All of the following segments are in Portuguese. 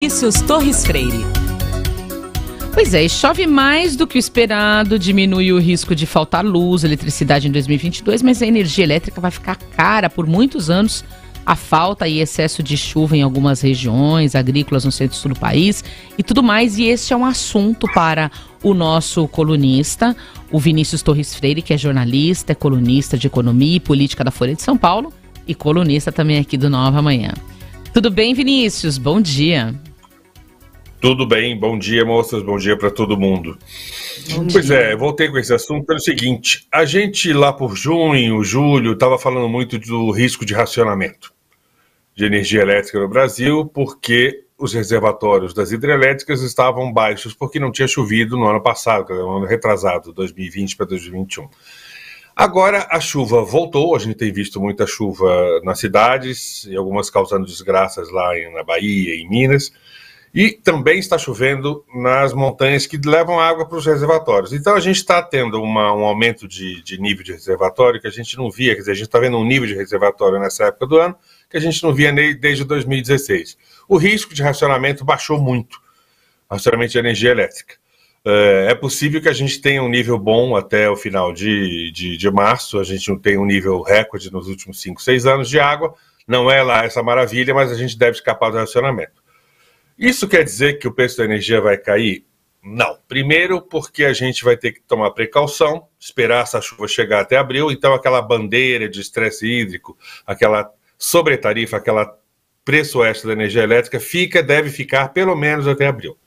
Vinícius Torres Freire. Pois é, chove mais do que o esperado, diminui o risco de faltar luz, eletricidade em 2022, mas a energia elétrica vai ficar cara por muitos anos. A falta e excesso de chuva em algumas regiões agrícolas no centro-sul do país e tudo mais. E este é um assunto para o nosso colunista, o Vinícius Torres Freire, que é jornalista, é colunista de economia e política da Folha de São Paulo e colunista também aqui do Nova Manhã. Tudo bem, Vinícius? Bom dia. Tudo bem, bom dia, moças, bom dia para todo mundo. Pois é, voltei com esse assunto pelo seguinte: a gente lá por junho, julho, estava falando muito do risco de racionamento de energia elétrica no Brasil, porque os reservatórios das hidrelétricas estavam baixos, porque não tinha chovido no ano passado, no ano retrasado, 2020 para 2021. Agora a chuva voltou, a gente tem visto muita chuva nas cidades, e algumas causando desgraças lá na Bahia, em Minas. E também está chovendo nas montanhas que levam água para os reservatórios. Então a gente está tendo um aumento de nível de reservatório que a gente não via. Quer dizer, a gente está vendo um nível de reservatório nessa época do ano que a gente não via desde 2016. O risco de racionamento baixou muito, racionamento de energia elétrica. É possível que a gente tenha um nível bom até o final de março. A gente não tem um nível recorde nos últimos 5, 6 anos de água. Não é lá essa maravilha, mas a gente deve escapar do racionamento. Isso quer dizer que o preço da energia vai cair? Não. Primeiro, porque a gente vai ter que tomar precaução, esperar essa chuva chegar até abril, então aquela bandeira de estresse hídrico, aquela sobretarifa, aquela preço extra da energia elétrica deve ficar pelo menos até abril.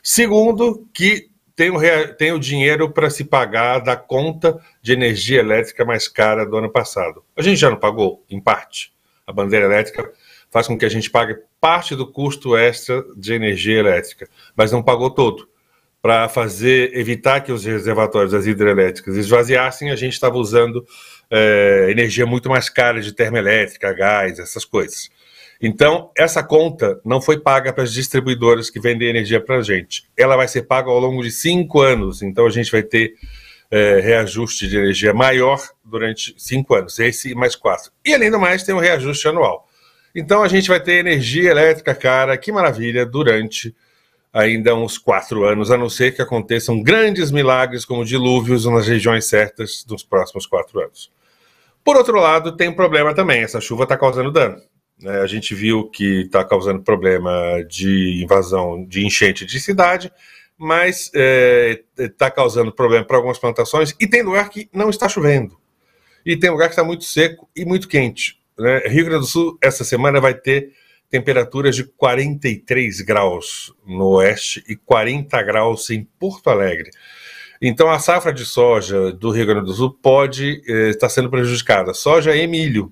Segundo, que tem o dinheiro para se pagar da conta de energia elétrica mais cara do ano passado. A gente já não pagou, em parte. A bandeira elétrica faz com que a gente pague parte do custo extra de energia elétrica, mas não pagou todo. Para evitar que os reservatórios das hidrelétricas esvaziassem, a gente estava usando energia muito mais cara de termoelétrica, gás, essas coisas. Então, essa conta não foi paga para as distribuidoras que vendem energia para a gente. Ela vai ser paga ao longo de 5 anos, então a gente vai ter reajuste de energia maior durante 5 anos, esse mais 4. E, além do mais, tem um reajuste anual. Então a gente vai ter energia elétrica cara, que maravilha, durante ainda uns 4 anos, a não ser que aconteçam grandes milagres como dilúvios nas regiões certas nos próximos 4 anos. Por outro lado, tem um problema também, essa chuva está causando dano. A gente viu que está causando problema de invasão, de enchente de cidade, mas está causando problema para algumas plantações e tem lugar que não está chovendo. E tem lugar que está muito seco e muito quente. Rio Grande do Sul, essa semana, vai ter temperaturas de 43 graus no oeste e 40 graus em Porto Alegre. Então, a safra de soja do Rio Grande do Sul pode estar sendo prejudicada. Soja e milho.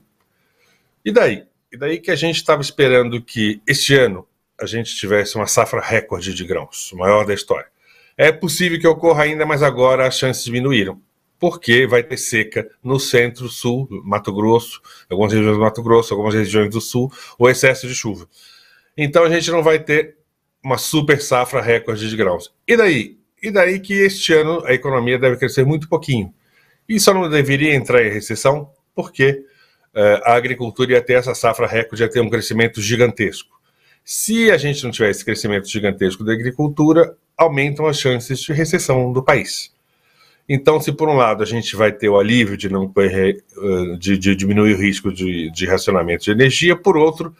E daí? E daí que a gente estava esperando que este ano a gente tivesse uma safra recorde de grãos, o maior da história. É possível que ocorra ainda, mas agora as chances diminuíram, porque vai ter seca no centro-sul, Mato Grosso, algumas regiões do Mato Grosso, algumas regiões do sul, o excesso de chuva. Então a gente não vai ter uma super safra recorde de grãos. E daí? E daí que este ano a economia deve crescer muito pouquinho. E só não deveria entrar em recessão porque a agricultura ia ter essa safra recorde, ia ter um crescimento gigantesco. Se a gente não tiver esse crescimento gigantesco da agricultura, aumentam as chances de recessão do país. Então, se por um lado a gente vai ter o alívio de diminuir o risco de racionamento de energia, por outro,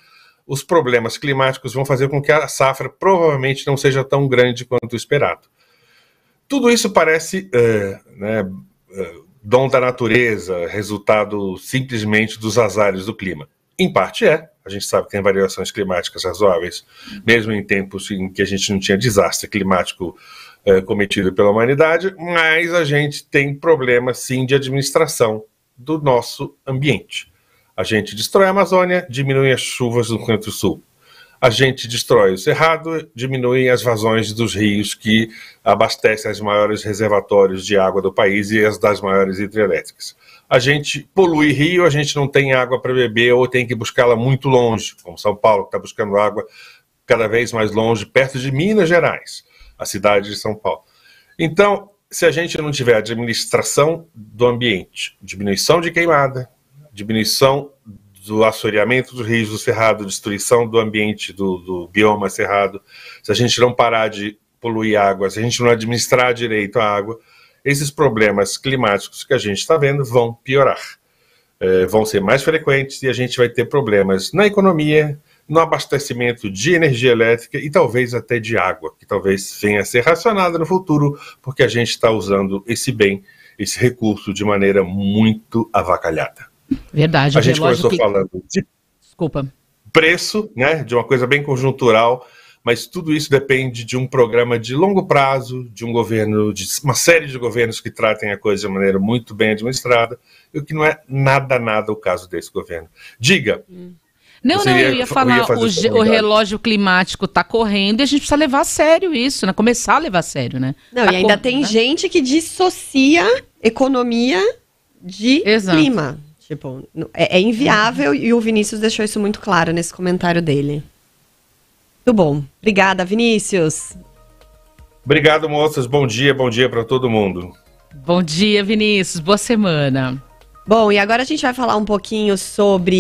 os problemas climáticos vão fazer com que a safra provavelmente não seja tão grande quanto esperado. Tudo isso parece dom da natureza, resultado simplesmente dos azares do clima. Em parte a gente sabe que tem variações climáticas razoáveis, mesmo em tempos em que a gente não tinha desastre climático cometido pela humanidade, mas a gente tem problemas, sim, de administração do nosso ambiente. A gente destrói a Amazônia, diminui as chuvas no Centro-Sul. A gente destrói o Cerrado, diminui as vazões dos rios que abastecem os maiores reservatórios de água do país e as das maiores hidrelétricas. A gente polui rio, a gente não tem água para beber ou tem que buscá-la muito longe, como São Paulo, que está buscando água cada vez mais longe, perto de Minas Gerais, a cidade de São Paulo. Então, se a gente não tiver administração do ambiente, diminuição de queimada, diminuição do assoreamento dos rios do Cerrado, destruição do ambiente, do bioma Cerrado, se a gente não parar de poluir água, se a gente não administrar direito a água, esses problemas climáticos que a gente está vendo vão piorar. Vão ser mais frequentes e a gente vai ter problemas na economia, no abastecimento de energia elétrica e talvez até de água, que talvez venha a ser racionada no futuro, porque a gente está usando esse bem, esse recurso de maneira muito avacalhada. Verdade. A gente começou falando de preço, né, de uma coisa bem conjuntural, mas tudo isso depende de um programa de longo prazo, de um governo, de uma série de governos que tratem a coisa de maneira muito bem administrada, e o que não é nada o caso desse governo. Diga. Não, eu ia falar, o relógio climático está correndo e a gente precisa levar a sério isso, né? Começar a levar a sério, né? Não, e ainda tem gente que dissocia economia de clima. Tipo, é inviável e o Vinícius deixou isso muito claro nesse comentário dele. Muito bom. Obrigada, Vinícius. Obrigado, moças. Bom dia para todo mundo. Bom dia, Vinícius. Boa semana. Bom, e agora a gente vai falar um pouquinho sobre